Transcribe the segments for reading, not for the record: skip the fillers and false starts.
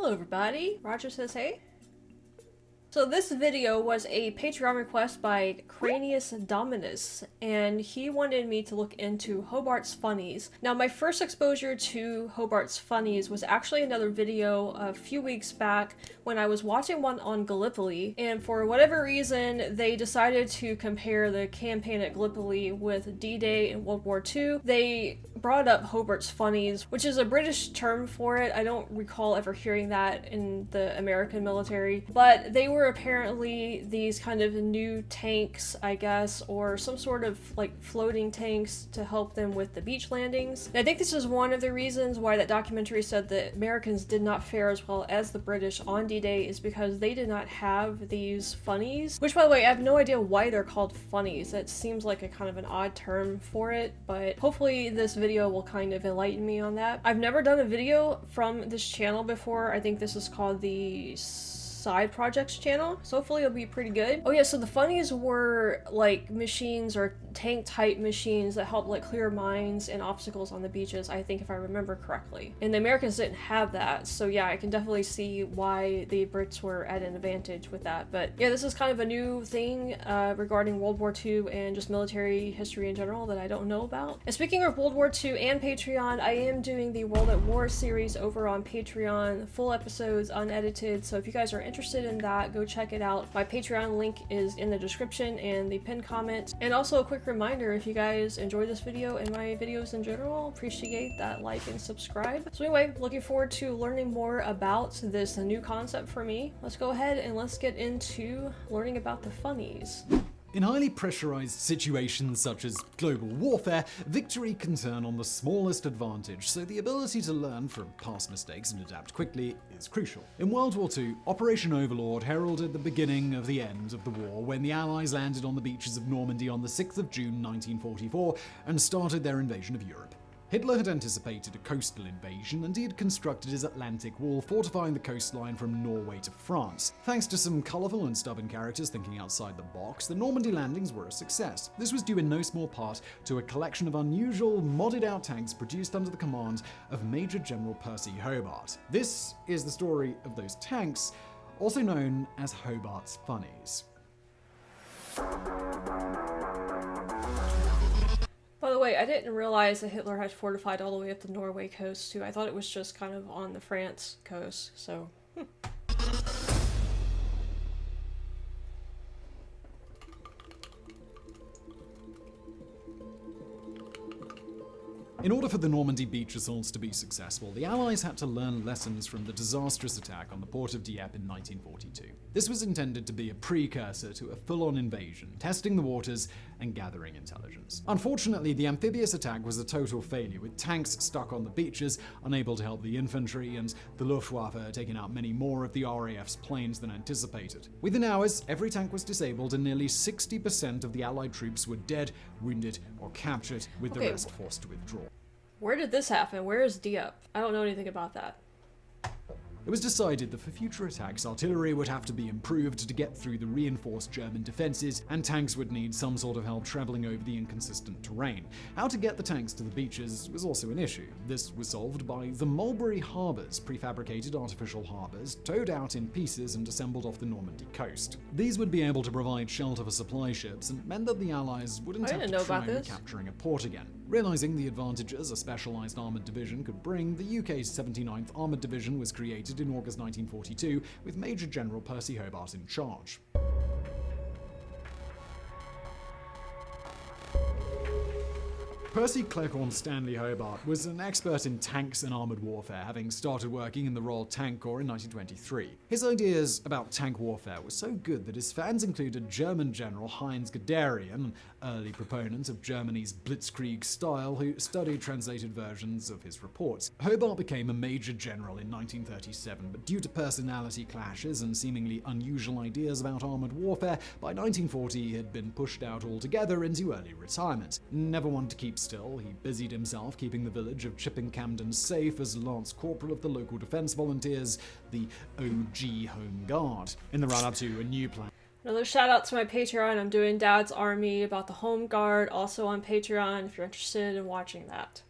Hello everybody, Roger says hey. So this video was a Patreon request by Cranius Dominus, and he wanted me to look into Hobart's Funnies. Now my first exposure to Hobart's Funnies was actually another video a few weeks back when I was watching one on Gallipoli, and for whatever reason they decided to compare the campaign at Gallipoli with D-Day in World War II. They brought up Hobart's Funnies, which is a British term for it. I don't recall ever hearing that in the American military, but they were apparently these kind of new tanks, I guess, or some sort of like floating tanks to help them with the beach landings. And I think this is one of the reasons why that documentary said that Americans did not fare as well as the British on D-Day, is because they did not have these funnies, which by the way I have no idea why they're called funnies. That seems like a kind of an odd term for it, but hopefully this video will kind of enlighten me on that. I've never done a video from this channel before. I think this is called the side projects channel, so hopefully it'll be pretty good. Oh yeah, so the funnies were like machines or tank type machines that help like clear mines and obstacles on the beaches, I think, if I remember correctly. And the Americans didn't have that, so yeah, I can definitely see why the Brits were at an advantage with that. But yeah, this is kind of a new thing regarding World War II and just military history in general that I don't know about. And speaking of World War II and Patreon, I am doing the World at War series over on Patreon, full episodes, unedited, so if you guys are interested in that, go check it out. My Patreon link is in the description and the pinned comment. And also a quick reminder, if you guys enjoy this video and my videos in general, appreciate that like and subscribe. So anyway, looking forward to learning more about this new concept for me. Let's go ahead and let's get into learning about the funnies. In highly pressurized situations such as global warfare, victory can turn on the smallest advantage, so the ability to learn from past mistakes and adapt quickly is crucial. In World War II, Operation Overlord heralded the beginning of the end of the war when the Allies landed on the beaches of Normandy on the 6th of June 1944 and started their invasion of Europe. Hitler had anticipated a coastal invasion, and he had constructed his Atlantic Wall, fortifying the coastline from Norway to France. Thanks to some colourful and stubborn characters thinking outside the box, the Normandy landings were a success. This was due in no small part to a collection of unusual, modded-out tanks produced under the command of Major General Percy Hobart. This is the story of those tanks, also known as Hobart's Funnies. By the way, I didn't realize that Hitler had fortified all the way up the Norway coast too. I thought it was just kind of on the France coast, so. In order for the Normandy beach assaults to be successful, the Allies had to learn lessons from the disastrous attack on the port of Dieppe in 1942. This was intended to be a precursor to a full-on invasion, testing the waters and gathering intelligence. Unfortunately, the amphibious attack was a total failure, with tanks stuck on the beaches, unable to help the infantry, and the Luftwaffe taking out many more of the RAF's planes than anticipated. Within hours, every tank was disabled and nearly 60% of the Allied troops were dead, wounded, or captured, with the rest forced to withdraw. Where did this happen? Where is Dieppe? I don't know anything about that. It was decided that for future attacks, artillery would have to be improved to get through the reinforced German defenses, and tanks would need some sort of help traveling over the inconsistent terrain. How to get the tanks to the beaches was also an issue. This was solved by the Mulberry Harbours, prefabricated artificial harbours, towed out in pieces and assembled off the Normandy coast. These would be able to provide shelter for supply ships and meant that the Allies wouldn't have to try recapturing a port again. Realizing the advantages a specialized armored division could bring, the UK's 79th Armored Division was created in August 1942, with Major General Percy Hobart in charge. Percy Cleghorn Stanley Hobart was an expert in tanks and armored warfare, having started working in the Royal Tank Corps in 1923. His ideas about tank warfare were so good that his fans included German General Heinz Guderian, an early proponent of Germany's Blitzkrieg style, who studied translated versions of his reports. Hobart became a major general in 1937, but due to personality clashes and seemingly unusual ideas about armored warfare, by 1940 he had been pushed out altogether into early retirement. Never one to keep still, he busied himself keeping the village of Chipping Campden safe as Lance Corporal of the local defence volunteers, the OG Home Guard. In the run-up to a new plan. Another shout out to my Patreon. I'm doing Dad's Army about the Home Guard, also on Patreon if you're interested in watching that.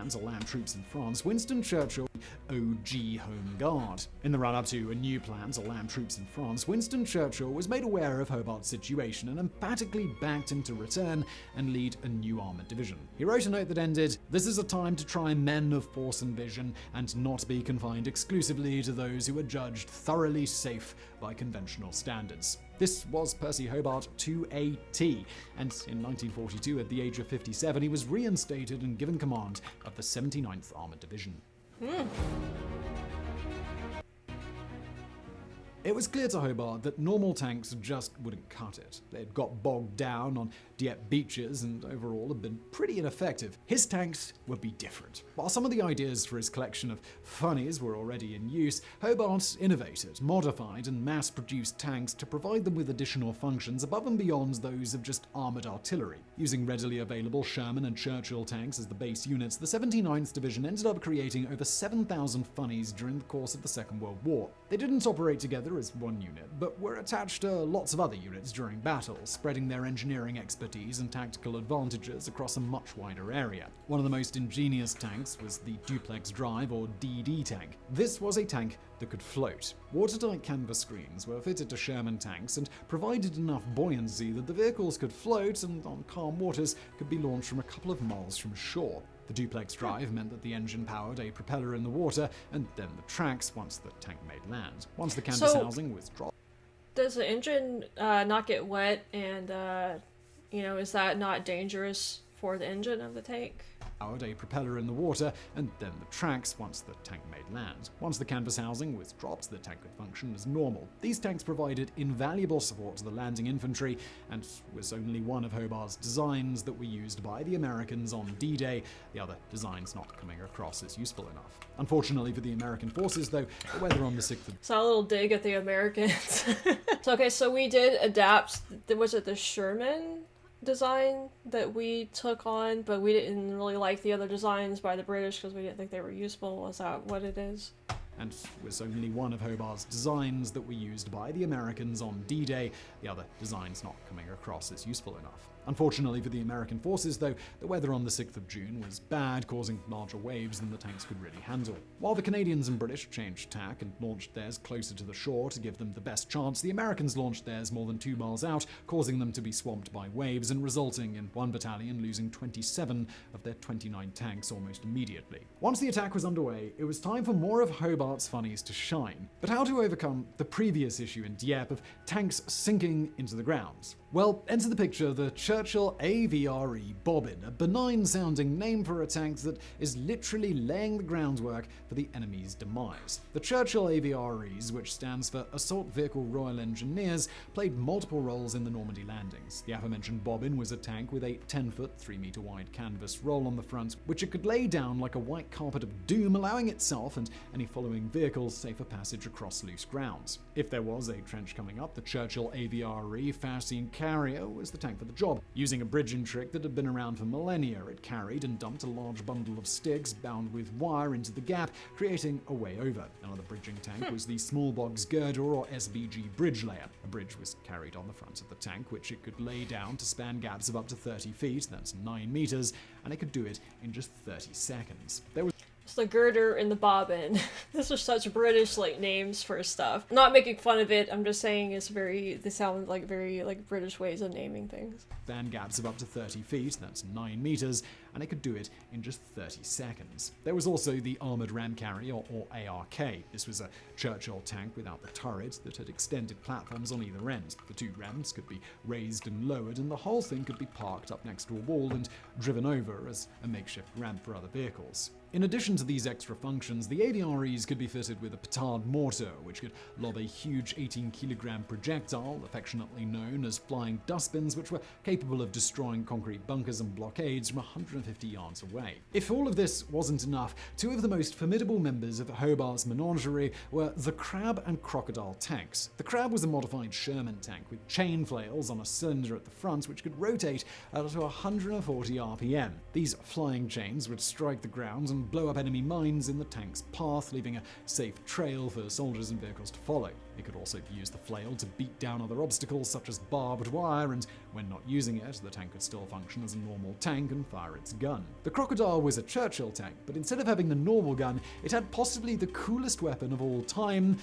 to land troops in France, Winston Churchill OG Home Guard. In the run-up to a new plan to land troops in France, Winston Churchill was made aware of Hobart's situation and emphatically backed him to return and lead a new armoured division. He wrote a note that ended, "This is a time to try men of force and vision and not be confined exclusively to those who are judged thoroughly safe by conventional standards." This was Percy Hobart to a T, and in 1942, at the age of 57, he was reinstated and given command of the 79th Armoured Division. It was clear to Hobart that normal tanks just wouldn't cut it. They'd got bogged down on Dieppe beaches and overall had been pretty ineffective. His tanks would be different. While some of the ideas for his collection of funnies were already in use, Hobart innovated, modified, and mass-produced tanks to provide them with additional functions above and beyond those of just armoured artillery. Using readily available Sherman and Churchill tanks as the base units, the 79th Division ended up creating over 7,000 funnies during the course of the Second World War. They didn't operate together as one unit, but were attached to lots of other units during battle, spreading their engineering expertise and tactical advantages across a much wider area. One of the most ingenious tanks was the duplex drive or DD tank. This was a tank that could float. Watertight canvas screens were fitted to Sherman tanks and provided enough buoyancy that the vehicles could float and, on calm waters, could be launched from a couple of miles from shore. The duplex drive meant that the engine powered a propeller in the water and then the tracks once the tank made land. Once the canvas housing was dropped. Does the engine not get wet and, is that not dangerous for the engine of the tank? Powered a propeller in the water and then the tracks once the tank made land. Once the canvas housing was dropped, the tank could function as normal. These tanks provided invaluable support to the landing infantry and was only one of Hobart's designs that were used by the Americans on D-Day, the other designs not coming across as useful enough. Unfortunately for the American forces, though, the weather on the 6th of... It's a little dig at the Americans. So we did adapt, was it the Sherman design that we took on, but we didn't really like the other designs by the British because we didn't think they were useful? Is that what it is? And was only one of Hobart's designs that were used by the Americans on D-Day, the other designs not coming across as useful enough. Unfortunately for the American forces, though, the weather on the 6th of June was bad, causing larger waves than the tanks could really handle. While the Canadians and British changed tack and launched theirs closer to the shore to give them the best chance, the Americans launched theirs more than 2 miles out, causing them to be swamped by waves and resulting in one battalion losing 27 of their 29 tanks almost immediately. Once the attack was underway, it was time for more of Hobart's funnies to shine. But how to overcome the previous issue in Dieppe of tanks sinking into the ground? Well, enter the picture the Churchill AVRE Bobbin, a benign-sounding name for a tank that is literally laying the groundwork for the enemy's demise. The Churchill AVREs, which stands for Assault Vehicle Royal Engineers, played multiple roles in the Normandy landings. The aforementioned Bobbin was a tank with a 10-foot, 3-meter-wide canvas roll on the front, which it could lay down like a white carpet of doom, allowing itself and any following vehicles safer passage across loose ground. If there was a trench coming up, the Churchill AVRE Fascine Carrier was the tank for the job. Using a bridging trick that had been around for millennia, it carried and dumped a large bundle of sticks bound with wire into the gap, creating a way over. Another bridging tank was the Small Box Girder or SBG bridge layer. A bridge was carried on the front of the tank, which it could lay down to span gaps of up to 30 feet, that's 9 meters, and it could do it in just 30 seconds. There was It's the girder and the bobbin. These are such British names for stuff. I'm not making fun of it. I'm just saying they sound like very British ways of naming things. Span gaps of up to 30 feet, that's 9 meters, and it could do it in just 30 seconds. There was also the Armoured Ram Carrier or ARK. This was a Churchill tank without the turret that had extended platforms on either end. The 2 rams could be raised and lowered, and the whole thing could be parked up next to a wall and driven over as a makeshift ramp for other vehicles. In addition to these extra functions, the AVREs could be fitted with a petard mortar, which could lob a huge 18-kilogram projectile, affectionately known as flying dustbins, which were capable of destroying concrete bunkers and blockades from 150 yards away. If all of this wasn't enough, 2 of the most formidable members of Hobart's menagerie were the Crab and Crocodile tanks. The Crab was a modified Sherman tank with chain flails on a cylinder at the front, which could rotate at up to 140 RPM. These flying chains would strike the ground and and blow up enemy mines in the tank's path, leaving a safe trail for soldiers and vehicles to follow. It could also use the flail to beat down other obstacles such as barbed wire, and when not using it, the tank could still function as a normal tank and fire its gun. The Crocodile was a Churchill tank, but instead of having the normal gun, it had possibly the coolest weapon of all time,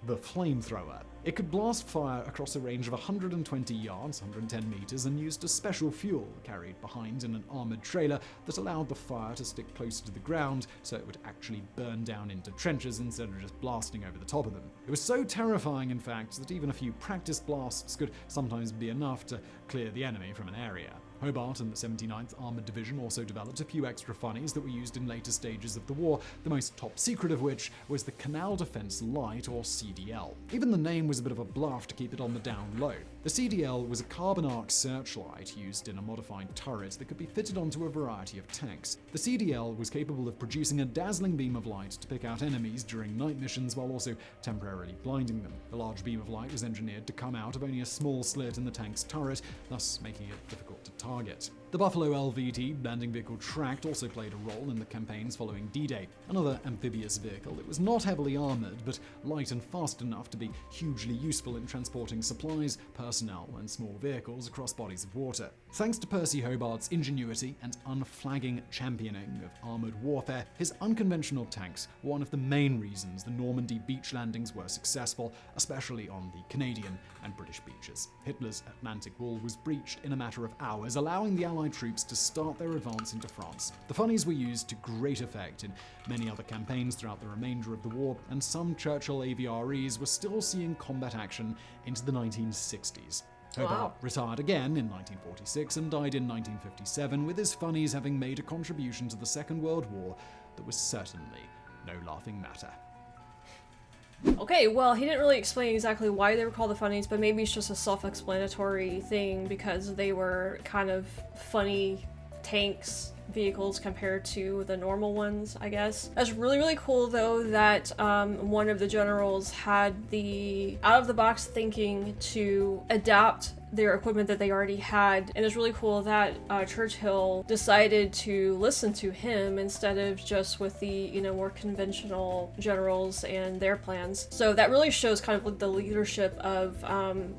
the flamethrower. It could blast fire across a range of 120 yards, 110 meters, and used a special fuel carried behind in an armored trailer that allowed the fire to stick closer to the ground so it would actually burn down into trenches instead of just blasting over the top of them. It was so terrifying, in fact, that even a few practice blasts could sometimes be enough to clear the enemy from an area. Hobart and the 79th Armored Division also developed a few extra funnies that were used in later stages of the war, the most top secret of which was the Canal Defense Light, or CDL. Even the name was a bit of a bluff to keep it on the down low. The CDL was a carbon arc searchlight used in a modified turret that could be fitted onto a variety of tanks. The CDL was capable of producing a dazzling beam of light to pick out enemies during night missions while also temporarily blinding them. The large beam of light was engineered to come out of only a small slit in the tank's turret, thus making it difficult to target. The Buffalo LVT landing vehicle Tract also played a role in the campaigns following D-Day. Another amphibious vehicle, it was not heavily armored, but light and fast enough to be hugely useful in transporting supplies, personnel, and small vehicles across bodies of water. Thanks to Percy Hobart's ingenuity and unflagging championing of armored warfare, his unconventional tanks were one of the main reasons the Normandy beach landings were successful, especially on the Canadian and British beaches. Hitler's Atlantic Wall was breached in a matter of hours, allowing the Allied troops to start their advance into France. The funnies were used to great effect in many other campaigns throughout the remainder of the war, and some Churchill AVREs were still seeing combat action into the 1960s. Hobart retired again in 1946 and died in 1957, with his funnies having made a contribution to the Second World War that was certainly no laughing matter. Okay, well, he didn't really explain exactly why they were called the funnies, but maybe it's just a self-explanatory thing because they were kind of funny tanks, vehicles compared to the normal ones, I guess. That's really, really cool though that one of the generals had the out-of-the-box thinking to adapt their equipment that they already had, and it's really cool that Churchill decided to listen to him instead of just with the, you know, more conventional generals and their plans. So that really shows kind of like the leadership of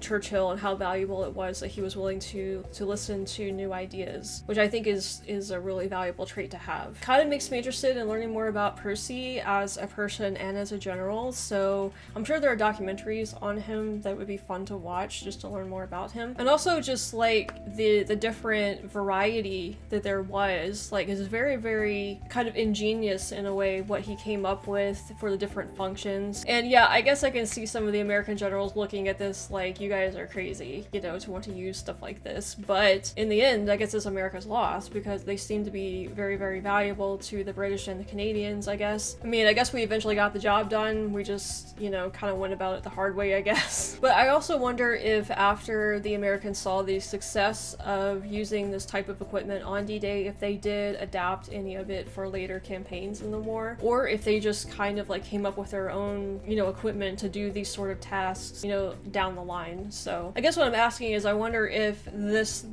Churchill and how valuable it was that he was willing to listen to new ideas, which I think is a really valuable trait to have. Kind of makes me interested in learning more about Percy as a person and as a general, so I'm sure there are documentaries on him that would be fun to watch just to learn more about him. And also just like the different variety that there was, like, is very, very kind of ingenious in a way what he came up with for the different functions. And yeah, I guess I can see some of the American generals looking at this like, you guys are crazy, you know, to want to use stuff like this. But in the end, I guess it's America's loss because they seem to be very, very valuable to the British and the Canadians, I guess. I mean, I guess we eventually got the job done. We just, you know, kind of went about it the hard way, I guess. But I also wonder if after the Americans saw the success of using this type of equipment on D-Day, if they did adapt any of it for later campaigns in the war, or if they just kind of like came up with their own, you know, equipment to do these sort of tasks, you know, down the line. So I guess what I'm asking is I wonder if this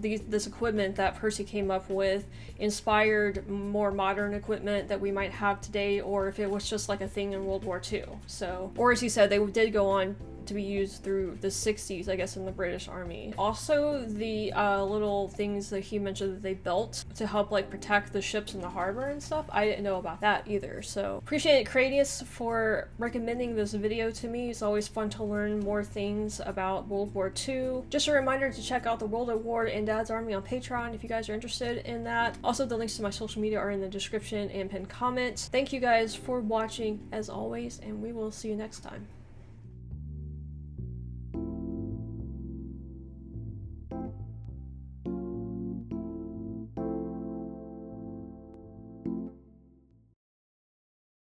equipment that Percy came up with inspired more modern equipment that we might have today, or if it was just like a thing in World War II. So, or as he said, they did go on to be used through the 60s, I guess, in the British Army. Also, the little things that he mentioned that they built to help like protect the ships in the harbor and stuff, I didn't know about that either. So appreciate Cranius for recommending this video to me. It's always fun to learn more things about World War II. Just a reminder to check out the World at War and Dad's Army on Patreon if you guys are interested in that. Also, the links to my social media are in the description and pinned comment. Thank you guys for watching as always, and we will see you next time.